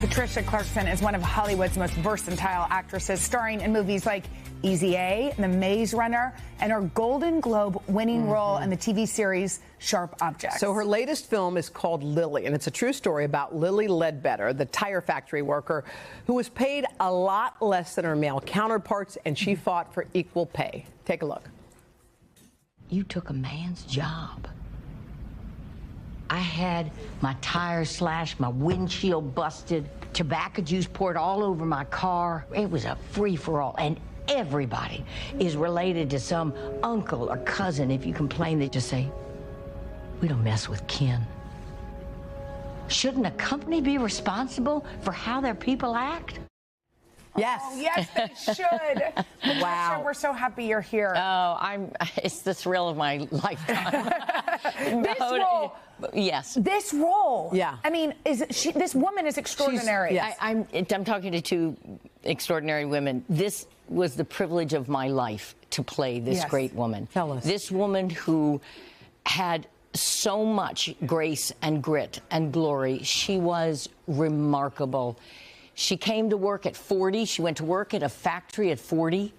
Patricia Clarkson is one of Hollywood's most versatile actresses, starring in movies like Easy A, The Maze Runner, and her Golden Globe winning role in the TV series Sharp Objects. So her latest film is called Lilly, and it's a true story about Lilly Ledbetter, the tire factory worker who was paid a lot less than her male counterparts, and she fought for equal pay. Take a look. You took a man's job. I had my tires slashed, my windshield busted, tobacco juice poured all over my car. It was a free-for-all, and everybody is related to some uncle or cousin. If you complain, they just say, we don't mess with kin. Shouldn't a company be responsible for how their people act? Yes. Oh, yes, they should. Wow. We're so happy you're here. It's the thrill of my lifetime. This role. Yes. This role. Yeah. I mean, this woman is extraordinary. Yes. I'm talking to two extraordinary women. This was the privilege of my life to play this great woman. Tell us. This woman who had so much grace and grit and glory. She was remarkable. She came to work at 40. She went to work at a factory at 40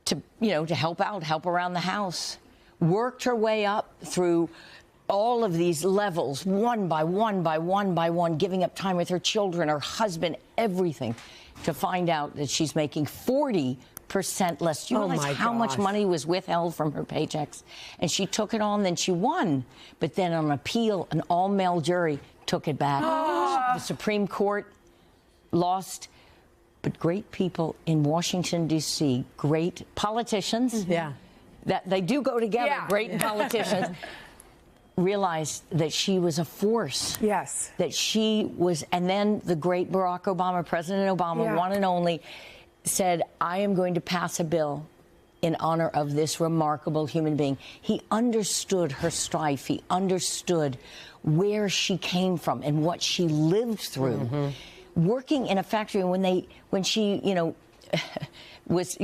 to help out, help around the house. Worked her way up through all of these levels, one by one by one by one, giving up time with her children, her husband, everything, to find out that she's making 40% less. Do you realize how much money was withheld from her paychecks? And she took it on, then she won. But then on appeal, an all-male jury took it back. The Supreme Court lost. But great people in Washington, D.C., great politicians, that they do go together, great politicians, realized that she was a force. Yes. That she was, and then the great Barack Obama, President Obama, one and only, said, I am going to pass a bill in honor of this remarkable human being. He understood her strife. He understood where she came from and what she lived through. Working in a factory, when she was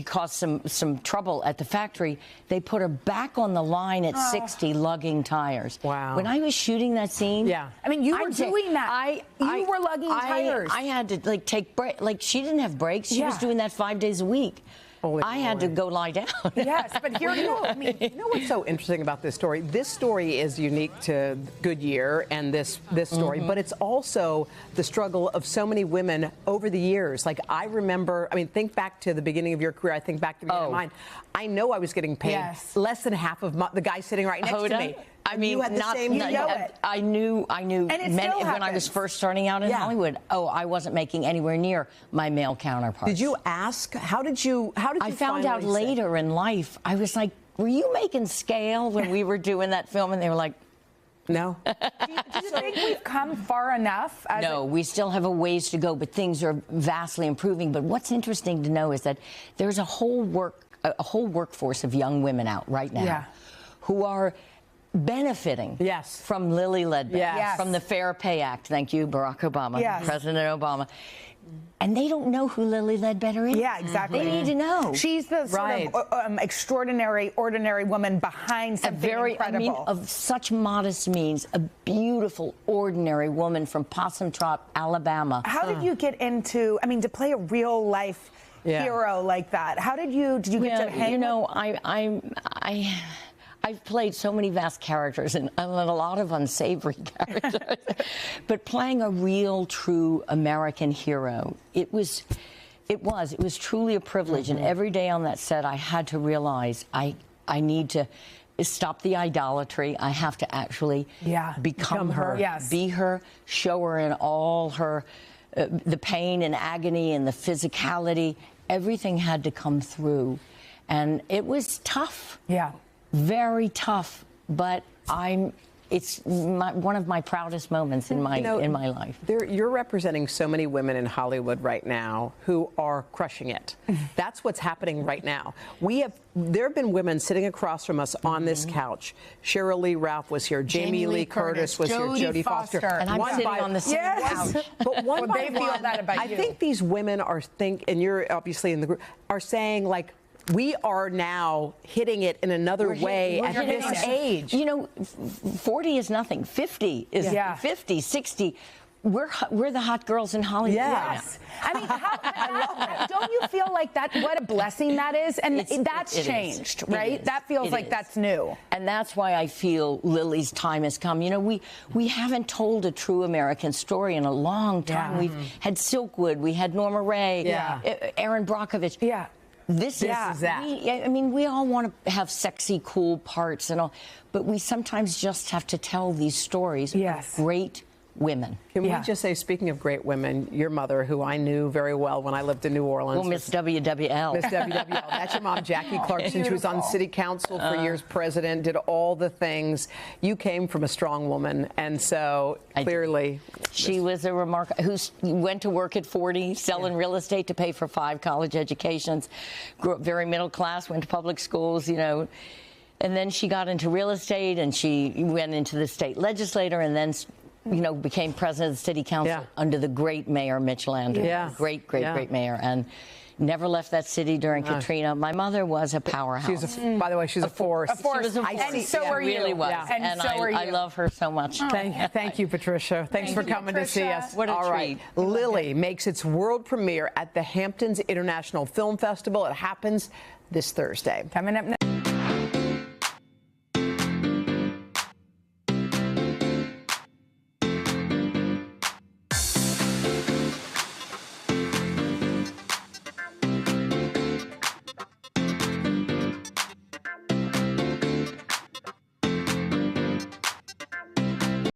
caused some trouble at the factory, they put her back on the line at 60 lugging tires. Wow. When I was shooting that scene, I mean, you were doing that. You were lugging tires. I had to take break. She didn't have breaks. She was doing that 5 days a week. I had to go lie down. Yes, but here you go. I mean, you know what's so interesting about this story? This story is unique to Goodyear and this story, but it's also the struggle of so many women over the years. Like, I remember, think back to the beginning of your career. I think back to the beginning of mine. I know I was getting paid less than half of the guy sitting right next to me. You had the same. I knew many, when I was first starting out in Hollywood. I wasn't making anywhere near my male counterparts. Did you ask? How did you? I found out later in life. I was like, "Were you making scale when we were doing that film?" And they were like, "No." Do you think we've come far enough? No, we still have a ways to go, but things are vastly improving. But what's interesting to know is that there's a whole workforce of young women out right now who are benefiting from Lilly Ledbetter, from the Fair Pay Act. Thank you, Barack Obama, President Obama. And they don't know who Lilly Ledbetter is. Yeah, exactly. They need to know. She's the sort of extraordinary, ordinary woman behind something incredible. Of such modest means, a beautiful, ordinary woman from Possum Trot, Alabama. How did you get into, to play a real life hero like that? How did you get to hang I've played so many vast characters and a lot of unsavory characters, but playing a real, true American hero, it was truly a privilege. And every day on that set, I had to realize I need to stop the idolatry. I have to actually become her, be her, show her in all her, the pain and agony and the physicality. Everything had to come through. And it was tough. Yeah. Very tough, but it's one of my proudest moments in my life. You're representing so many women in Hollywood right now who are crushing it. That's what's happening right now. There have been women sitting across from us on this couch. Sheryl Lee Ralph was here. Jamie Lee Curtis was here. Jodie Foster. And I'm sitting on the same couch. But one by they feel one, that about you. I think these women and you're obviously in the group, are saying, like, we are now hitting it in another way at this age. 40 is nothing. 50 is 50, 60. we're the hot girls in Hollywood. Yes. I mean, don't you feel like that? What a blessing that is, and that's changed, right? That feels like that's new, and that's why I feel Lily's time has come. You know, we haven't told a true American story in a long time. We've had Silkwood, we had Norma Ray, Erin Brockovich. Yeah. This is that. I mean, we all want to have sexy, cool parts and all, but we sometimes just have to tell these stories of great women. Can we just say, speaking of great women, your mother, who I knew very well when I lived in New Orleans. Well, Miss WWL. Miss WWL. That's your mom, Jackie Clarkson. She was on city council for years, president, did all the things. You came from a strong woman, and so clearly. She was a remarkable, who went to work at 40, selling real estate to pay for 5 college educations, grew up very middle class, went to public schools, you know. And then she got into real estate, and she went into the state legislature, and then became president of the city council under the great mayor, Mitch Landrieu. Great mayor. And never left that city during Katrina. My mother was a powerhouse. By the way, she's a force. She was a force. And so are you. Really was. And I love her so much. Thank you, Patricia. Thanks for coming to see us. What a treat. Right. Lilly makes its world premiere at the Hamptons International Film Festival. It happens this Thursday. Coming up next.